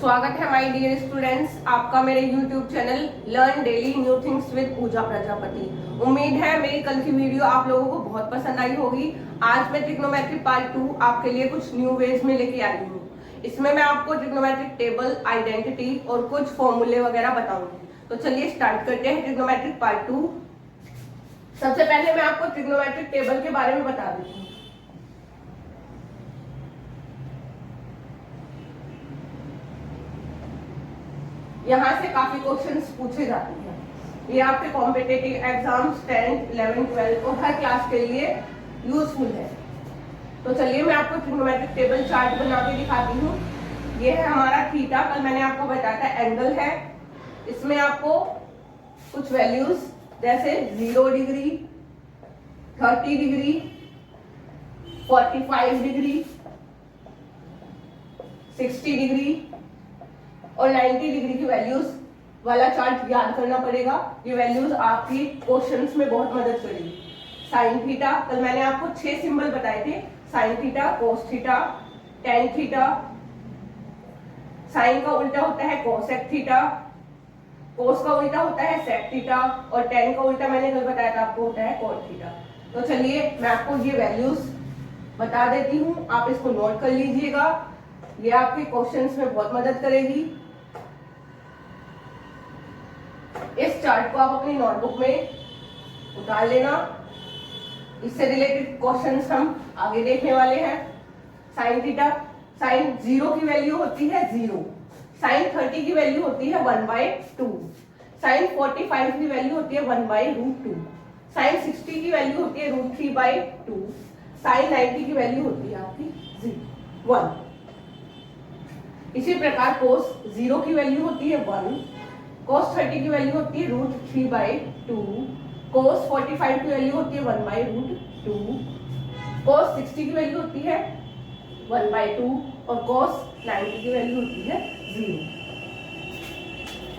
स्वागत है my dear students आपका मेरे YouTube channel learn daily new things with Pooja Prajapati. उम्मीद है मेरी कल की वीडियो आप लोगों को बहुत पसंद आई होगी। आज मैं ट्रिग्नोमेट्री पार्ट 2 आपके लिए कुछ न्यू वेज में लेके आई हूँ। इसमें मैं आपको ट्रिग्नोमेट्रिक टेबल, आइडेंटिटी और कुछ फॉर्मूले वगैरह बताऊंगी। तो चलिए स्टार्ट करते हैं ट्रिग्नोमेट्रिक पार्ट 2। सबसे पहले मैं आपको ट्रिग्नोमेट्रिक टेबल के बारे में बता देती हूँ। यहाँ से काफी क्वेश्चंस पूछे जाते हैं। ये आपके competitive exams 10th, 11th, 12th और हर क्लास के लिए यूजफुल है। तो चलिए मैं आपको ट्रिग्नोमेट्रिक टेबल चार्ट बना के दिखाती हूँ। ये है हमारा थीटा, कल मैंने आपको बताया था एंगल है। इसमें आपको कुछ वैल्यूज जैसे 0 डिग्री, 30 डिग्री, 45 डिग्री, 60 डिग्री और 90 डिग्री की वैल्यूज वाला चार्ट याद करना पड़ेगा। ये वैल्यूज आपकी क्वेश्चंस में बहुत मदद करेगी। साइन थीटा, कल मैंने आपको 6 सिंबल बताए थे। Sine theta, cos theta, tan theta, sine का उल्टा होता है कोसेक थीटा, कोस का उल्टा होता है सेक थीटा और टेन का उल्टा मैंने कल बताया था आपको होता है कोट थीटा। तो चलिए मैं आपको ये वैल्यूज बता देती हूँ, आप इसको नोट कर लीजिएगा। ये आपके क्वेश्चंस में बहुत मदद करेगी। इस चार्ट को आप अपनी नोटबुक में उतार लेना। इससे रिलेटेड क्वेश्चंस हम आगे देखने वाले हैं। साइन थीटा, साइन 0 की वैल्यू होती है 0, साइन 30 की वैल्यू होती है 1/2, साइन 45 की वैल्यू होती है 1/√2, साइन 60 की वैल्यू होती है √3/2, साइन 90 की वैल्यू होती है आपकी 1। इसी प्रकार कोस 0 की वैल्यू होती है 1, कोस 30 की वैल्यू होती है √3/2, कोस 45 की वैल्यू होती है 1/√2, कोस 60 की वैल्यू होती है 1/2 और कोस 90 की वैल्यू होती है 0।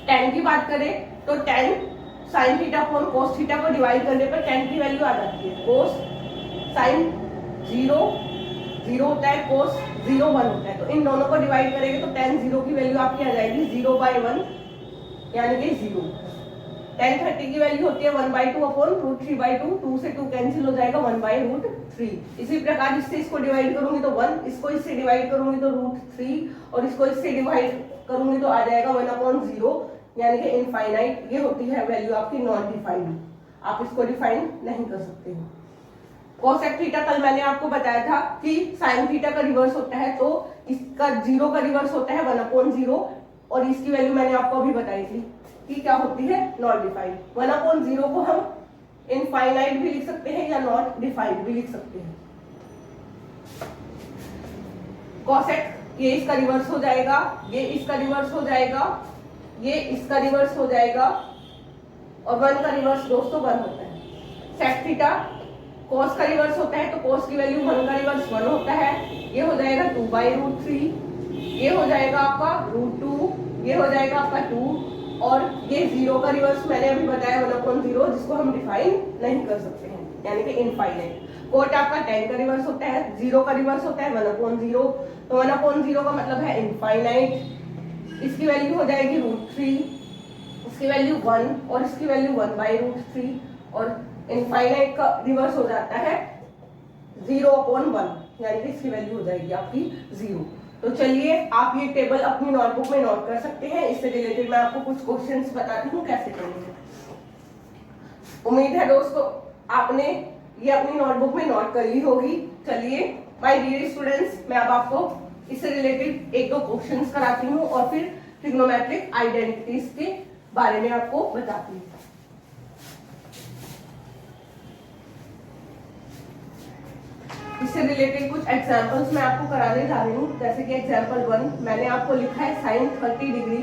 tan की बात करें तो tan sine theta upon cos theta को डिवाइड करने पर tan की वैल्यू आ जाती है। कोस साइन 0 होता है, कोस 0 1 होता है। तो इन दोनों को डिवाइड करेंगे तो tan 0 की वैल्यू आपकी आ जाएगी 0/1 यानी कि 0। tan 30 की वैल्यू होती है 1/2 अपॉन √3/2, 2 से 2 कैंसिल हो जाएगा 1/√3। इसी प्रकार इससे इसको डिवाइड करूंगी तो 1, इसको इससे डिवाइड करूंगी तो √3 और इसको इससे डिवाइड करूंगी तो आ जाएगा 1/0 यानी कि इनफाइनाइट। ये होती है वैल्यू आपकी नॉट डिफाइंड, आप इसको डिफाइन नहीं कर सकते हो। कोसेक थीटा कल मैंने आपको बताया था कि साइन थीटा का रिवर्स होता है, तो इसका 0 का रिवर्स होता है 1/0 और इसकी वैल्यू मैंने आपको अभी बताई थी कि क्या होती है नॉट डिफाइंड। 1/0 को हम इनफाइनाइट भी लिख सकते हैं या नॉट डिफाइंड भी लिख सकते हैं। कोसेक ये इसका रिवर्स हो जाएगा, ये इसका रिवर्स हो जाएगा, ये इसका रिवर्स हो जाएगा और 1 का रिवर्स दोस्तों 1 होता है। सेक थीटा कोस का रिवर्स होता है तो कोस की वैल्यू 1 का रिवर्स 1 होता है। ये हो जाएगा 2/√3, ये हो जाएगा आपका √2, ये हो जाएगा आपका 2 और ये 0 का रिवर्स मैंने अभी बताया 1/0 जिसको हम डिफाइन नहीं कर सकते हैं यानी कि इनफाइनाइट। कोट आपका tan का रिवर्स होता है, 0 का रिवर्स होता है 1/0, तो 1/0 का मतलब है इनफाइनाइट। इसकी वैल्यू हो जाएगी √3, इसकी वैल्यू 1 और इसकी वैल्यू 1/√3 और इनफाइनाइट का रिवर्स हो जाता है 0/1 यानी कि इसकी वैल्यू हो जाएगी आपकी 0। तो चलिए आप ये टेबल अपनी नोटबुक में नोट कर सकते हैं। इससे रिलेटेड मैं आपको कुछ क्वेश्चंस बताती हूँ कैसे करेंगे। उम्मीद है दोस्तों आपने ये अपनी नोटबुक में नोट कर ली होगी। चलिए माय डियर स्टूडेंट्स, मैं अब आपको इससे रिलेटेड 1-2 क्वेश्चंस कराती हूँ और फिर ट्रिग्नोमेट्रिक आइडेंटिटीज के बारे में आपको बताती हूँ। इससे रिलेटेड कुछ एग्जांपल्स मैं आपको कराने जा रही हूँ। जैसे कि एग्जांपल 1 मैंने आपको लिखा है sine 30 degree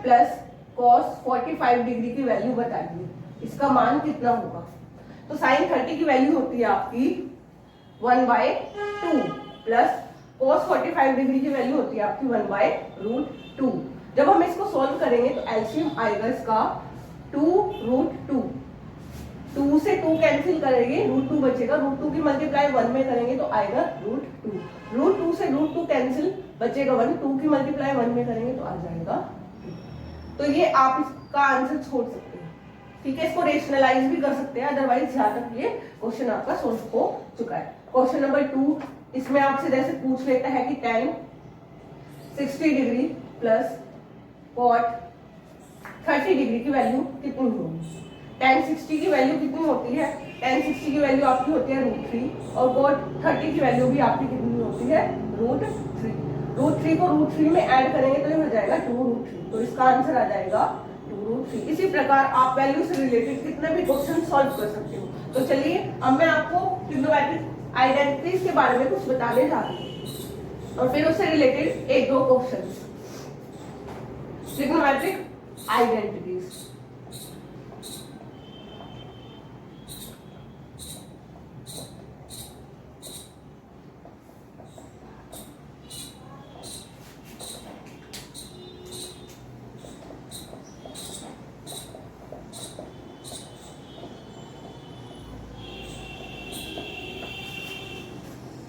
plus cos 45 degree की वैल्यू बताइए, इसका मान कितना होगा। तो साइन 30 की वैल्यू होती है आपकी 1/2 प्लस कॉस 45 डिग्री की वैल्यू होती है आपकी 1/√2। जब हम इसको सोल्व करेंगे तो एलसीएम आएगा इसका 2√2। 2 से 2 कैंसिल करेंगे, √2 बचेगा, √2 की मल्टीप्लाई 1 में करेंगे तो आएगा √2, √2 से √2 कैंसिल, बचेगा 1, 2 की मल्टीप्लाई 1 में करेंगे तो आ जाएगा 2। तो ये आप इसका आंसर छोड़ सकते हैं, ठीक है। इसको रेशनलाइज भी कर सकते हैं, अदरवाइज यहाँ तक ये क्वेश्चन आपका सोल्व हो चुका है। क्वेश्चन नंबर 2, इसमें आपसे जैसे पूछ लेता है कि tan 60 degree plus cot 30 degree की वैल्यू कितनी होगी। tan 60 की वैल्यू कितनी होती है, tan 60 की वैल्यू आपकी होती है √3 और cot 30 की वैल्यू भी आपकी कितनी होती है √3। √3 को √3 में ऐड करेंगे तो ये हो जाएगा 2√3, तो इसका आंसर आ जाएगा 2√3। इसी प्रकार आप वैल्यू से रिलेटेड कितने भी क्वेश्चन सॉल्व कर सकते हो। तो चलिए अब मैं आपको ट्रिग्नोमेट्रिक आइडेंटिटीज के बारे में कुछ बताने जा रही हूँ और फिर उससे रिलेटेड एक दो क्वेश्चंस। ट्रिग्नोमेट्रिक आइडेंटिटीज,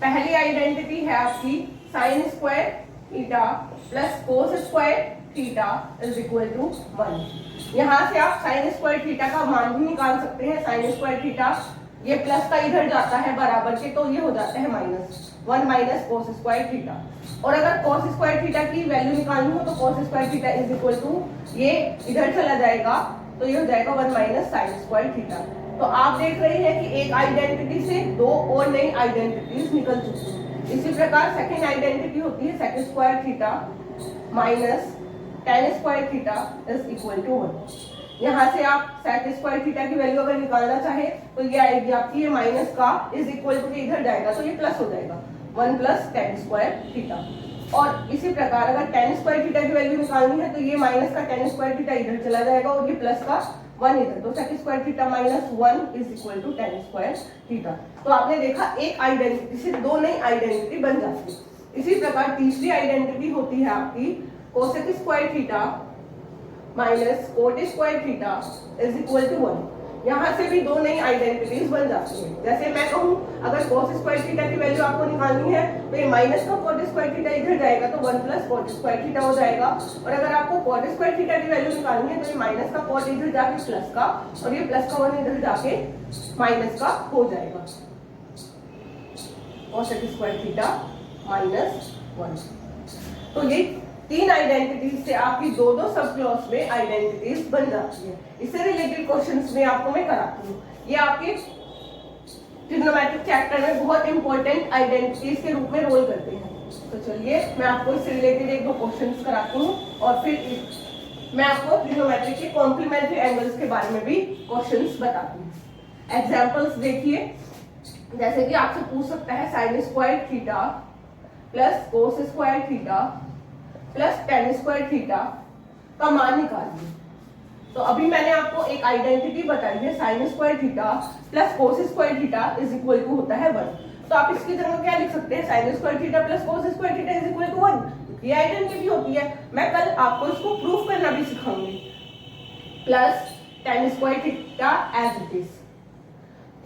पहली आइडेंटिटी है आपकी sine square theta plus cos square theta is equal to 1। यहाँ से आप साइन स्क्वायर थीटा का मान भी निकाल सकते हैं। साइन स्क्वायर थीटा ये प्लस का इधर जाता है बराबर के, तो ये हो जाता है -1 माइनस कोस स्क्वायर थीटा। और अगर कोस स्क्वायर थीटा की वैल्यू निकालनी हो तो cos square theta is equal to ये इधर चला जाएगा तो ये हो जाएगा 1 माइनस साइन स्क्वायर थीटा। तो आप देख रहे हैं कि एक आइडेंटिटी से दो और नई आइडेंटिटीज निकल चुकी हैं। इसी प्रकार सेकंड आइडेंटिटी होती है sec square theta minus tan square theta is equal to 1। यहाँ से आप सेक स्क्वायर थीटा की वैल्यू अगर निकालना चाहे तो ये आएगी आपकी, ये माइनस का इज इक्वल टू इधर जाएगा तो ये प्लस हो जाएगा 1 प्लस tan स्क्वायर थीटा। और इसी प्रकार अगर tan स्क्वायर थीटा की वैल्यू निकालनी है तो ये माइनस का tan स्क्वायर थीटा इधर चला जाएगा और ये प्लस का 1 इधर, तो sec square theta minus 1 is equal to tan square theta. तो आपने देखा एक आइडेंटिटी से दो नई आइडेंटिटी बन जाती है। इसी प्रकार तीसरी आइडेंटिटी होती है आपकी cosec square theta minus cot square theta is equal to 1। यहाँ से भी दो नई आइडेंटिटीज बन जाती है। जैसे मैं कहूँ अगर कोस स्क्वायर थीटा की वैल्यू आपको निकालनी है तो ये माइनस का कोट स्क्वायर थीटा इधर जाएगा तो 1 प्लस कोट स्क्वायर थीटा हो जाएगा। और अगर आपको कोट स्क्वायर थीटा की वैल्यू निकालनी है तो ये माइनस का कोट इधर जाके प्लस का और ये प्लस का 1 इधर जाके माइनस का हो जाएगा, कोसेक स्क्वायर थीटा माइनस 1। तो ये तीन आइडेंटिटीज से आपकी दो दो सब क्लॉज में आइडेंटिटीज बन जाती है। इससे रिलेटेड क्वेश्चंस में आपको मैं कराती हूँ। ये आपके ट्रिग्नोमेट्रिक चैप्टर में बहुत इंपॉर्टेंट आइडेंटिटीज के रूप में रोल करते हैं। तो चलिए मैं आपको इससे रिलेटेड एक दो क्वेश्चंस कराती हूँ और फिर मैं आपको ट्रिग्नोमेट्री के कॉम्प्लीमेंट्री एंगल्स के बारे में भी क्वेश्चंस बताती हूँ। एग्जाम्पल्स देखिए, जैसे कि आपसे पूछ सकता है sine square theta plus cos square theta plus tan square theta का मान निकालिए। तो अभी मैंने आपको एक आइडेंटिटी बताई है sine square theta plus cos square theta is equal to होता है 1। तो आप इसकी जगह क्या लिख सकते हैं, sine square theta plus cos square theta is equal to 1। ये आइडेंटिटी होती है। मैं कल आपको इसको प्रूफ करना भी सिखाऊंगी। Plus tan square theta as it is.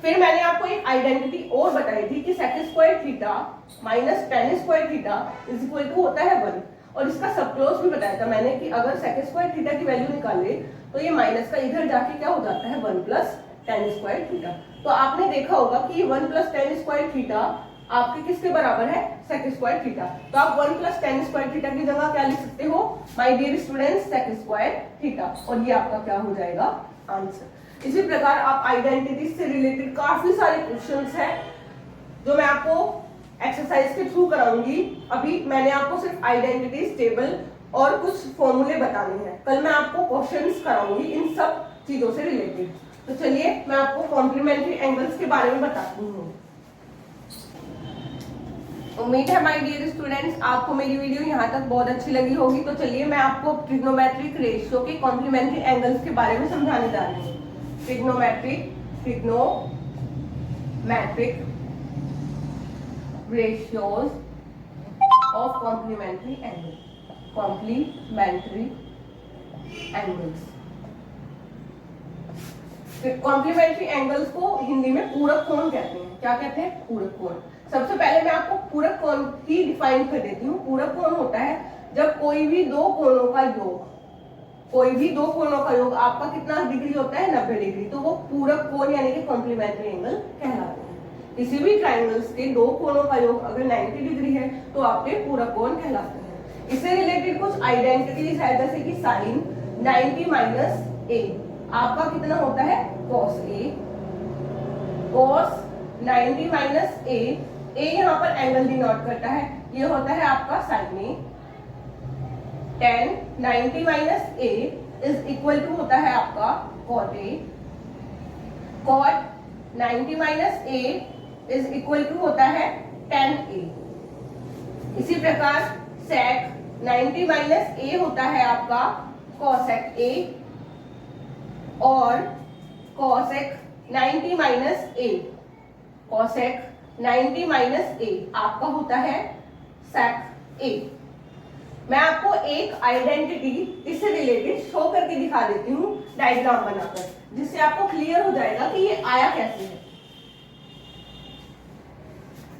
फिर मैंने आपको एक आइडेंटिटी और बताई थी कि sec square theta minus tan square theta is equal to होता है 1। और इसका सब क्लोज भी बताया था मैंने कि अगर सेक स्क्वायर थीटा की वैल्यू निकाले तो ये माइनस का इधर जाके क्या हो जाता है 1 प्लस tan स्क्वायर थीटा। तो आपने देखा होगा कि 1 प्लस tan स्क्वायर थीटा आपके किसके बराबर है, सेक स्क्वायर थीटा। तो आप 1 प्लस tan स्क्वायर थीटा की जगह क्या लिख सकते हो, my dear students, sec square theta. और ये आपका क्या हो जाएगा आंसर। इसी प्रकार आप आइडेंटिटीज से रिलेटेड काफी सारे क्वेश्चंस हैं जो मैं आपको एक्सरसाइज के थ्रू कराऊंगी। अभी मैंने आपको सिर्फ आइडेंटिटीज टेबल और कुछ फॉर्मूले बताने हैं। कल मैं आपको क्वेश्चंस कराऊंगी इन सब चीजों से रिलेटेड। तो चलिए मैं आपको कॉम्प्लीमेंट्री एंगल्स के बारे में बताती हूँ। उम्मीद है माय डियर स्टूडेंट्स आपको मेरी वीडियो यहाँ तक बहुत अच्छी लगी होगी। तो चलिए मैं आपको ट्रिग्नोमेट्रिक रेशियो के कॉम्प्लीमेंट्री एंगल्स के बारे में समझाने जा रही हूँ। Trigonometric ratios of complementary angles। Complementary angles को हिंदी में पूरक कोण कहते हैं। क्या कहते हैं? पूरक कोण। सबसे पहले मैं आपको पूरक कोण की डिफाइन कर देती हूँ। पूरक कोण होता है जब कोई भी दो कोणों का योग आपका कितना डिग्री होता है? 90 डिग्री, तो वो पूरक कोण यानी कि कॉम्प्लीमेंट्री एंगल कहलाते हैं। किसी भी ट्राइंगल्स के दो कोणों का योग अगर 90 डिग्री है तो आपके पूरक कोण कहलाते हैं। इससे रिलेटेड कुछ आइडेंटिटीज है, जैसे कि साइन 90 माइनस ए आपका कितना होता है? cos A। cos 90 माइनस ए, यहाँ पर एंगल डिनोट करता है, ये होता है आपका sin A। tan 90 minus A is equal to होता है आपका cot A। cot 90 minus A is equal to होता है tan A। इसी प्रकार sec 90 माइनस ए होता है आपका cosec A, और cosec 90 माइनस ए, cosec 90 माइनस ए आपका होता है sec A। मैं आपको एक आइडेंटिटी इससे रिलेटेड शो करके दिखा देती हूँ डायग्राम बनाकर, जिससे आपको क्लियर हो जाएगा कि ये आया कैसे है।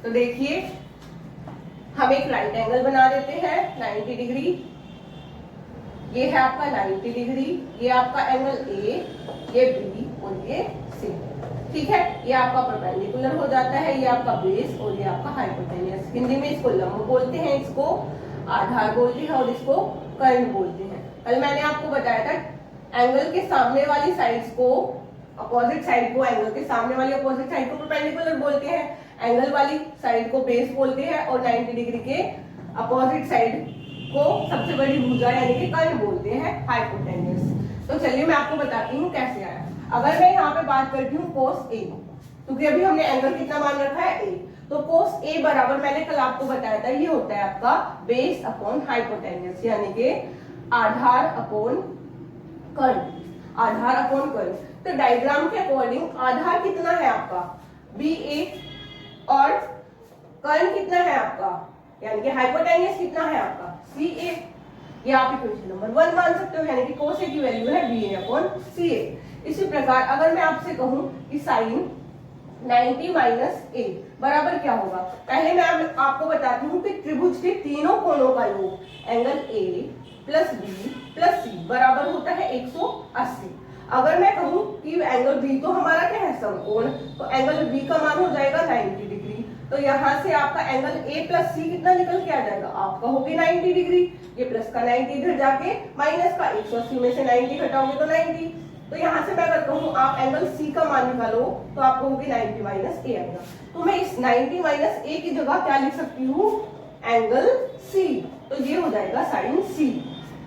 तो देखिए, हम एक राइट एंगल बना देते हैं 90 डिग्री। ये है आपका 90 डिग्री, ये आपका एंगल ए, ये बी और ये सी। ठीक है, ये आपका परपेंडिकुलर हो जाता है, ये आपका बेस और ये आपका हाइपोटेन्यूस। हिंदी में इसको लंब बोलते हैं, इसको आधार बोलते हैं और इसको कर्ण बोलते हैं। कल मैंने आपको बताया था एंगल के सामने वाली साइड्स को, अपोजिट साइड को, एंगल के सामने वाली अपोजिट साइड को परपेंडिकुलर बोलते हैं, एंगल वाली साइड को बेस बोलते हैं, और 90 डिग्री के अपोजिट साइड को सबसे बड़ी भुजा यानी कि कर्ण बोलते हैं, हाइपोटेन्यूस। तो चलिए मैं आपको बताती हूँ कैसे आया। अगर मैं यहाँ पे बात करती हूँ cos A, क्योंकि अभी हमने एंगल कितना मान रखा है A, तो cos A बराबर मैंने कल आपको बताया था, ये होता है आपका बेस अपॉन हाइपोटेन्यूस, यानी कि आधार अपॉन कर्ण, आधार अपॉन कर्ण। तो डायग्राम के अकॉर्डिंग आधार कितना है आपका BA, और कर्ण कितना है आपका, यानी कि हाइपोटेन्यूस कितना है आपका CA। ये आप इक्वेशन नंबर 1 मान सकते हो, यानी कि cos A की वैल्यू है BA अपॉन CA। इसी प्रकार अगर मैं आपसे कहूं कि sin 90 माइनस ए बराबर क्या होगा, पहले मैं आपको बताती हूँ कि त्रिभुज के तीनों कोणों का योग angle A plus B plus C बराबर होता है 180। अगर मैं कहूँ कि एंगल B तो हमारा क्या है? समकोण, तो एंगल B का मान हो जाएगा 90 डिग्री। तो यहाँ से आपका एंगल A प्लस C कितना निकल के आ जाएगा? आपका होगी 90 डिग्री। ये प्लस का 90 इधर जाके माइनस का 180 में से 90 घटाओगे तो 90। तो यहाँ से मैं अगर कहूँ आप एंगल C का मान निकालो तो आपको होगी 90 माइनस ए आएगा। तो मैं इस 90 माइनस ए की जगह क्या लिख सकती हूँ? Angle C। तो ये हो जाएगा साइन C,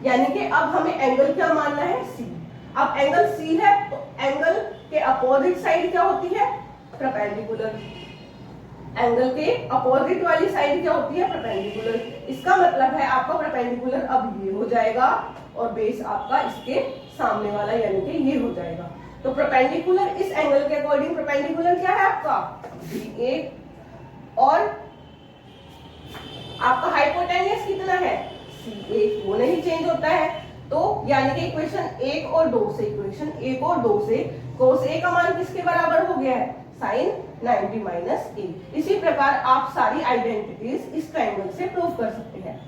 यानी कि अब हमें एंगल क्या मानना है? C। अब एंगल C है तो एंगल के अपोजिट साइड क्या होती है? परपेंडिकुलर। एंगल के अपोजिट वाली साइड क्या होती है? परपेंडिकुलर। इसका मतलब है आपका परपेंडिकुलर अब ये हो जाएगा और बेस आपका इसके सामने वाला यानी कि ये हो जाएगा। तो परपेंडिकुलर इस एंगल के अकॉर्डिंग परपेंडिकुलर क्या है आपका? BA, और आपका हाइपोटेन्यूस कितना है? CA, वो नहीं चेंज होता है। तो यानी कि इक्वेशन 1 और 2 से, इक्वेशन 1 और 2 से cos A का मान किसके बराबर हो गया है? sin 90 माइनस ए। इसी प्रकार आप सारी आइडेंटिटीज इस ट्रायंगल से प्रूव कर सकते हैं।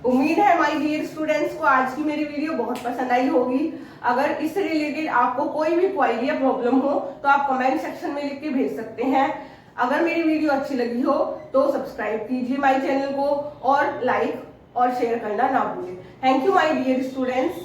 उम्मीद है माय डियर स्टूडेंट्स को आज की मेरी वीडियो बहुत पसंद आई होगी। अगर इससे रिलेटेड आपको कोई भी क्वेरी या प्रॉब्लम हो तो आप कमेंट सेक्शन में लिख के भेज सकते हैं। अगर मेरी वीडियो अच्छी लगी हो तो सब्सक्राइब कीजिए माय चैनल को, और लाइक और शेयर करना ना भूलें। Thank you my dear students.